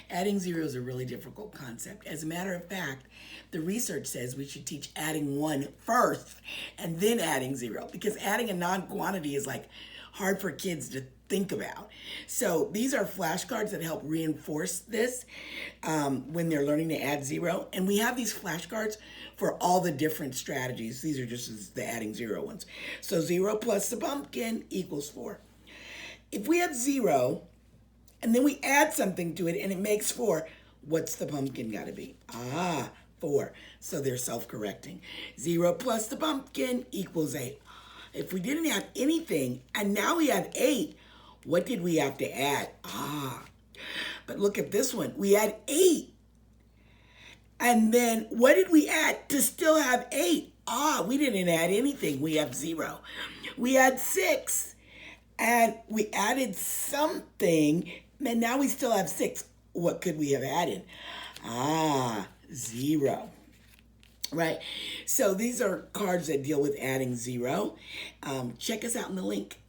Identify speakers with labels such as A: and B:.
A: Adding zero is a really difficult concept. As a matter of fact, the research says we should teach adding one first and then adding zero, because adding a non-quantity is like hard for kids to think about. So these are flashcards that help reinforce this when they're learning to add zero. And we have these flashcards for all the different strategies. These are just the adding zero ones. So 0 plus the pumpkin equals 4. If we have 0 and then we add something to it and it makes 4, what's the pumpkin got to be? 4. So they're self-correcting. 0 plus the pumpkin equals 8. If we didn't add anything and now we have 8, what did we have to add? But look at this one. We had 8. And then what did we add to still have 8? We didn't add anything. We have 0. We had 6. And we added something, and now we still have 6. What could we have added? 0. Right? So these are cards that deal with adding 0. Check us out in the link.